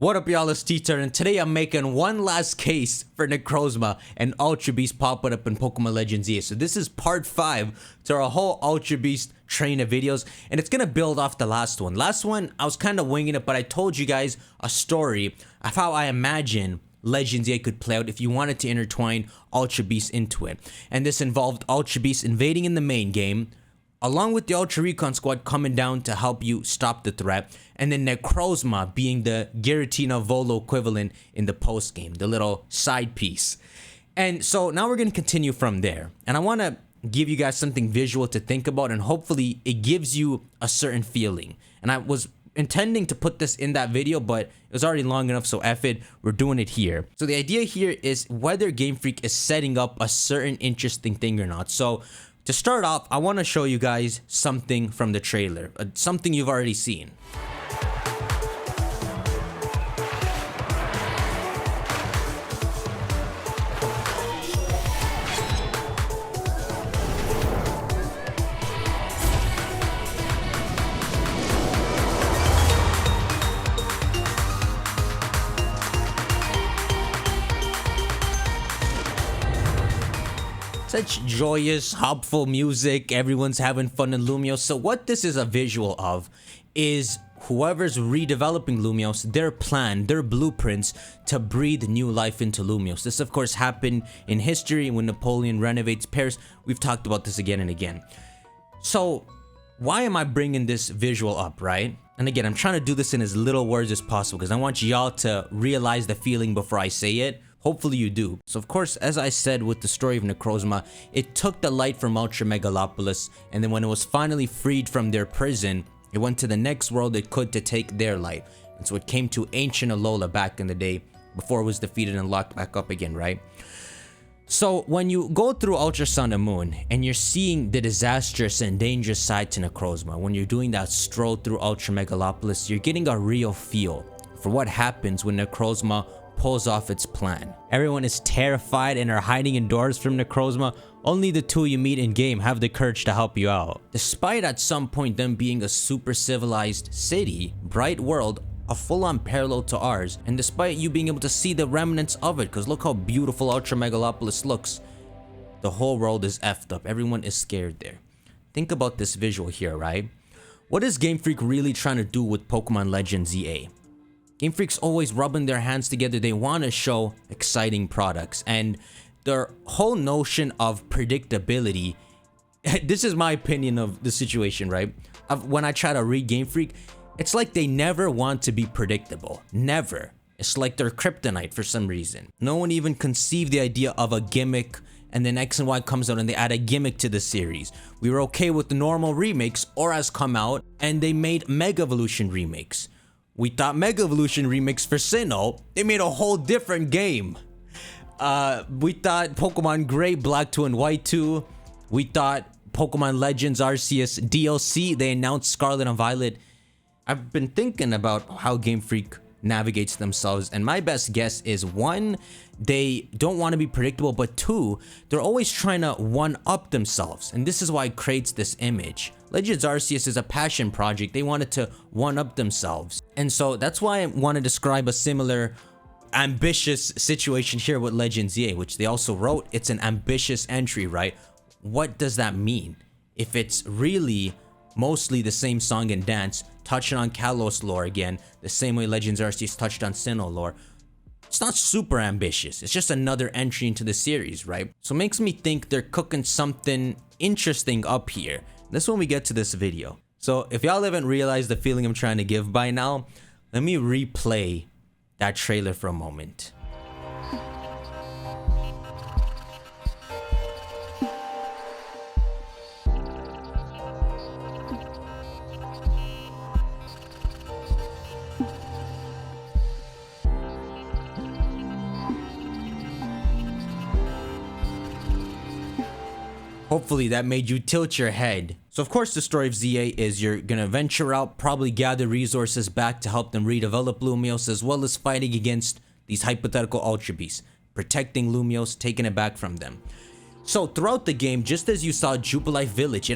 What up, y'all? It's T-Tur, and today I'm making one last case for Necrozma and Ultra Beast popping up in Pokemon Legends EA. So this is part 5 to our whole Ultra Beast train of videos, and it's gonna build off the last one. Last one, I was kind of winging it, but I told you guys a story of how I imagine Legends EA could play out if you wanted to intertwine Ultra Beast into it. And this involved Ultra Beast invading in the main game, along with the Ultra Recon Squad coming down to help you stop the threat, and then Necrozma being the Giratina Volo equivalent in the post game, the little side piece. And so now we're going to continue from there, and I want to give you guys something visual to think about, and hopefully it gives you a certain feeling. And I was intending to put this in that video, but it was already long enough, so F it, we're doing it here. So the idea here is whether Game Freak is setting up a certain interesting thing or not. So to start off, I want to show you guys something from the trailer, something you've already seen. Such joyous, hopeful music, everyone's having fun in Lumiose. So what this is a visual of is whoever's redeveloping Lumiose, their plan, their blueprints to breathe new life into Lumiose. This of course happened in history when Napoleon renovates Paris. We've talked about this again and again. So why am I bringing this visual up, right? And again, I'm trying to do this in as little words as possible because I want y'all to realize the feeling before I say it. Hopefully you do. So of course, as I said with the story of Necrozma, it took the light from Ultra Megalopolis, and then when it was finally freed from their prison, it went to the next world it could to take their light. And so it came to ancient Alola back in the day, before it was defeated and locked back up again, right? So when you go through Ultra Sun and Moon, and you're seeing the disastrous and dangerous side to Necrozma, when you're doing that stroll through Ultra Megalopolis, you're getting a real feel for what happens when Necrozma pulls off its plan. Everyone is terrified and are hiding indoors from Necrozma. Only the two you meet in game have the courage to help you out. Despite at some point them being a super civilized city, bright world, a full-on parallel to ours, and despite you being able to see the remnants of it, because look how beautiful Ultra Megalopolis looks, the whole world is effed up. Everyone is scared there. Think about this visual here, right? What is Game Freak really trying to do with Pokemon Legends EA? Game Freak's always rubbing their hands together. They want to show exciting products, and their whole notion of predictability, this is my opinion of the situation, right? When I try to read Game Freak, it's like they never want to be predictable. Never. It's like they're kryptonite for some reason. No one even conceived the idea of a gimmick, and then X and Y comes out and they add a gimmick to the series. We were okay with the normal remakes, Aura's come out, and they made Mega Evolution remakes. We thought Mega Evolution remakes for Sinnoh, they made a whole different game. We thought Pokemon Gray, Black 2 and White 2. We thought Pokemon Legends Arceus DLC, they announced Scarlet and Violet. I've been thinking about how Game Freak navigates themselves, and my best guess is 1, they don't want to be predictable, but 2, they're always trying to one-up themselves, and this is why it creates this image. Legends Arceus is a passion project. They wanted to one-up themselves, and so that's why I want to describe a similar ambitious situation here with Legends EA, which they also wrote. It's an ambitious entry, right? What does that mean? If it's really mostly the same song and dance, touching on Kalos lore again, the same way Legends Arceus touched on Sinnoh lore, it's not super ambitious. It's just another entry into the series, right? So it makes me think they're cooking something interesting up here. That's when we get to this video. So if y'all haven't realized the feeling I'm trying to give by now, let me replay that trailer for a moment. Hopefully that made you tilt your head. So of course the story of ZA is you're gonna venture out, probably gather resources back to help them redevelop Lumiose, as well as fighting against these hypothetical Ultra Beasts, protecting Lumiose, taking it back from them. So throughout the game, just as you saw Jubilife Village,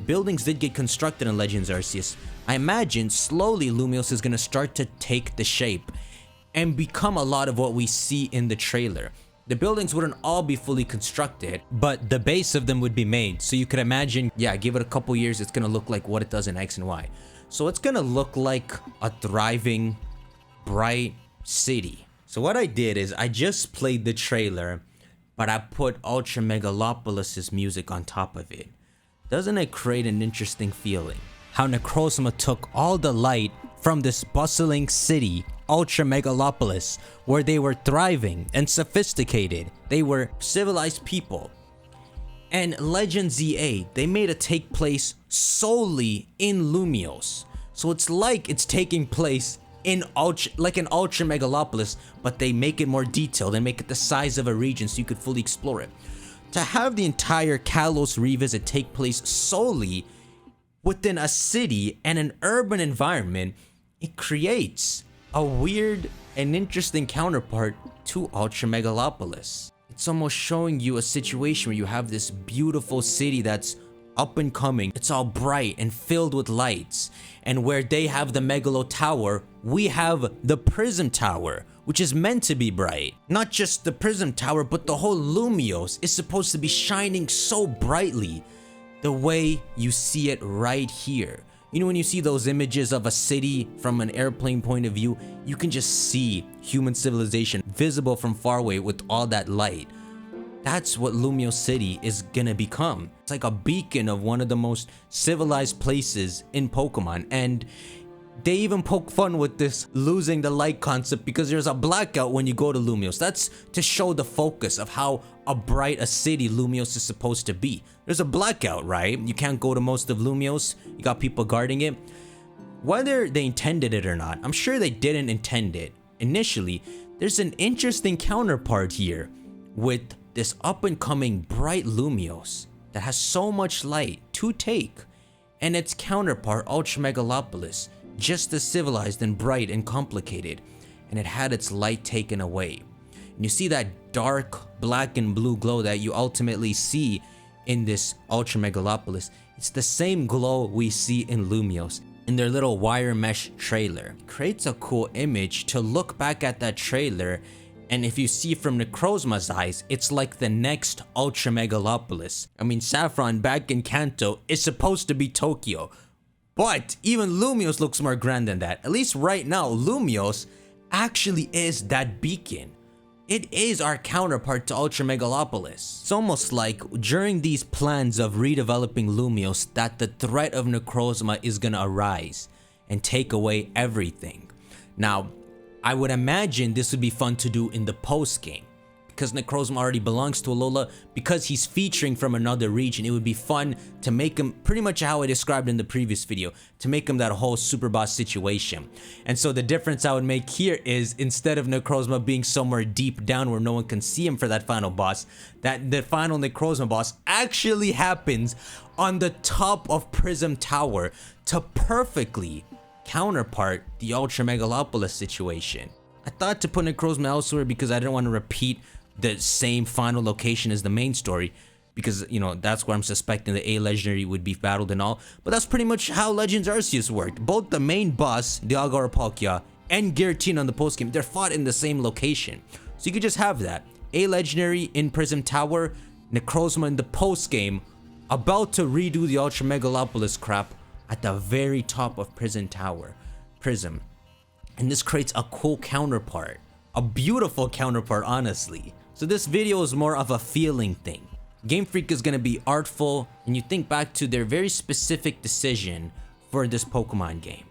buildings did get constructed in Legends Arceus. I imagine slowly Lumiose is gonna start to take the shape and become a lot of what we see in the trailer. The buildings wouldn't all be fully constructed, but the base of them would be made. So you could imagine, yeah, give it a couple years, it's gonna look like what it does in X and Y. So it's gonna look like a thriving, bright city. So what I did is I just played the trailer, but I put Ultra Megalopolis' music on top of it. Doesn't it create an interesting feeling? How Necrozma took all the light from this bustling city, Ultra Megalopolis, where they were thriving and sophisticated. They were civilized people. And Legend ZA, they made it take place solely in Lumiose. So it's like it's taking place in an Ultra Megalopolis, but they make it more detailed and make it the size of a region so you could fully explore it. To have the entire Kalos revisit take place solely within a city and an urban environment, it creates a weird and interesting counterpart to Ultra Megalopolis. It's almost showing you a situation where you have this beautiful city that's up and coming. It's all bright and filled with lights. And where they have the Megalo Tower, we have the Prism Tower, which is meant to be bright. Not just the Prism Tower, but the whole Lumiose is supposed to be shining so brightly, the way you see it right here. You know, when you see those images of a city from an airplane point of view, you can just see human civilization visible from far away with all that light. That's what Lumiose City is gonna become. It's like a beacon of one of the most civilized places in Pokemon. And they even poke fun with this losing the light concept because there's a blackout when you go to Lumiose. That's to show the focus of how bright a city Lumiose is supposed to be. There's a blackout, right? You can't go to most of Lumiose. You got people guarding it. Whether they intended it or not, I'm sure they didn't intend it. Initially, there's an interesting counterpart here with this up-and-coming bright Lumiose that has so much light to take, and its counterpart Ultra Megalopolis, just as civilized and bright and complicated, and it had its light taken away. And you see that dark black and blue glow that you ultimately see in this Ultra Megalopolis. It's the same glow we see in Lumiose in their little wire mesh trailer. It creates a cool image to look back at that trailer. And if you see from Necrozma's eyes, it's like the next Ultra Megalopolis. I mean, Saffron back in Kanto is supposed to be Tokyo. But even Lumiose looks more grand than that. At least right now, Lumiose actually is that beacon. It is our counterpart to Ultra Megalopolis. It's almost like during these plans of redeveloping Lumiose that the threat of Necrozma is gonna arise and take away everything. Now, I would imagine this would be fun to do in the post game. Because Necrozma already belongs to Alola, because he's featuring from another region, it would be fun to make him pretty much how I described in the previous video, to make him that whole super boss situation. And so the difference I would make here is instead of Necrozma being somewhere deep down where no one can see him for that final boss, that the final Necrozma boss actually happens on the top of Prism Tower to perfectly counterpart the Ultra Megalopolis situation. I thought to put Necrozma elsewhere because I didn't want to repeat the same final location as the main story, because, you know, that's where I'm suspecting the A legendary would be battled and all. But that's pretty much how Legends Arceus worked. Both the main boss, the Agora Palkia, and Giratina on the post game, they're fought in the same location. So you could just have that. A legendary in Prism Tower, Necrozma in the post game, about to redo the Ultra Megalopolis crap at the very top of Prism Tower. Prism. And this creates a cool counterpart. A beautiful counterpart, honestly. So this video is more of a feeling thing. Game Freak is going to be artful, and you think back to their very specific decision for this Pokemon game.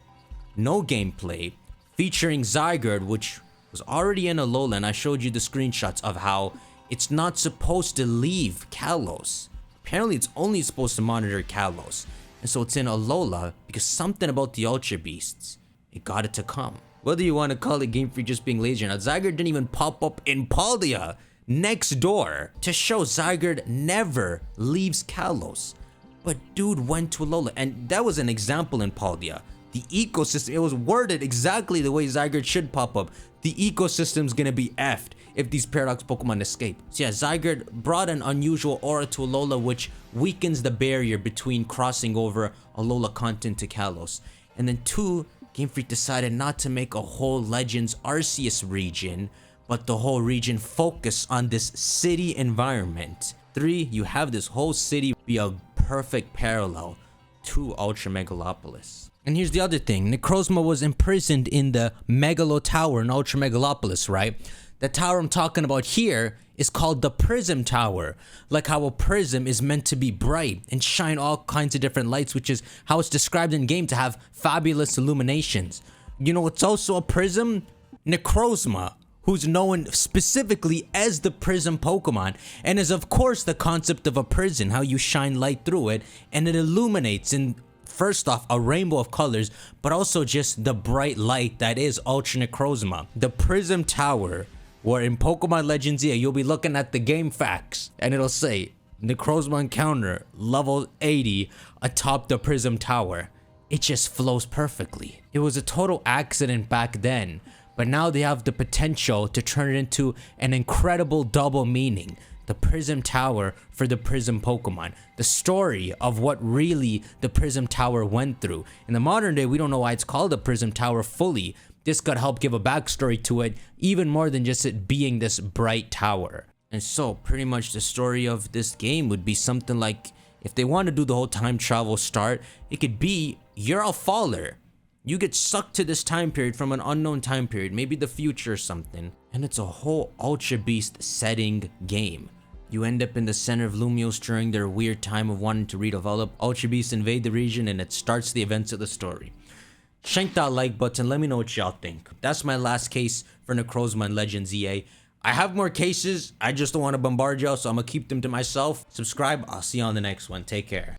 No gameplay, featuring Zygarde, which was already in Alola, and I showed you the screenshots of how it's not supposed to leave Kalos. Apparently it's only supposed to monitor Kalos. And so it's in Alola because something about the Ultra Beasts, it got it to come. Whether you want to call it Game Freak just being lazy or not, Zygarde didn't even pop up in Paldea next door to show Zygarde never leaves Kalos. But dude went to Alola, and that was an example in Paldea. the ecosystem, it was worded exactly the way Zygarde should pop up. The ecosystem's gonna be effed if these Paradox Pokemon escape. So yeah, Zygarde brought an unusual aura to Alola, which weakens the barrier between crossing over Alola continent to Kalos. And then 2, Game Freak decided not to make a whole Legends Arceus region, but the whole region focus on this city environment. 3, you have this whole city be a perfect parallel to Ultra Megalopolis. And here's the other thing, Necrozma was imprisoned in the Megalo Tower in Ultra Megalopolis, right? The tower I'm talking about here is called the Prism Tower. Like how a prism is meant to be bright and shine all kinds of different lights, which is how it's described in game to have fabulous illuminations. You know what's also a prism? Necrozma, who's known specifically as the Prism Pokemon, and is of course the concept of a prison, how you shine light through it and it illuminates in, first off, a rainbow of colors, but also just the bright light that is Ultra Necrozma. The Prism Tower, where in Pokemon Legends EA, you'll be looking at the game facts and it'll say Necrozma encounter level 80 atop the Prism Tower. It just flows perfectly. It was a total accident back then, but now they have the potential to turn it into an incredible double meaning. The Prism Tower for the Prism Pokemon. The story of what really the Prism Tower went through. In the modern day, we don't know why it's called the Prism Tower fully. This could help give a backstory to it, even more than just it being this bright tower. And so, pretty much the story of this game would be something like, if they want to do the whole time travel start, it could be, you're a faller. You get sucked to this time period from an unknown time period, maybe the future or something. And it's a whole Ultra Beast setting game. You end up in the center of Lumiose during their weird time of wanting to redevelop. Ultra Beasts invade the region and it starts the events of the story. Shank that like button, let me know what y'all think. That's my last case for Necrozma and Legends EA. I have more cases, I just don't want to bombard y'all, so I'm gonna keep them to myself. Subscribe, I'll see you on the next one. Take care.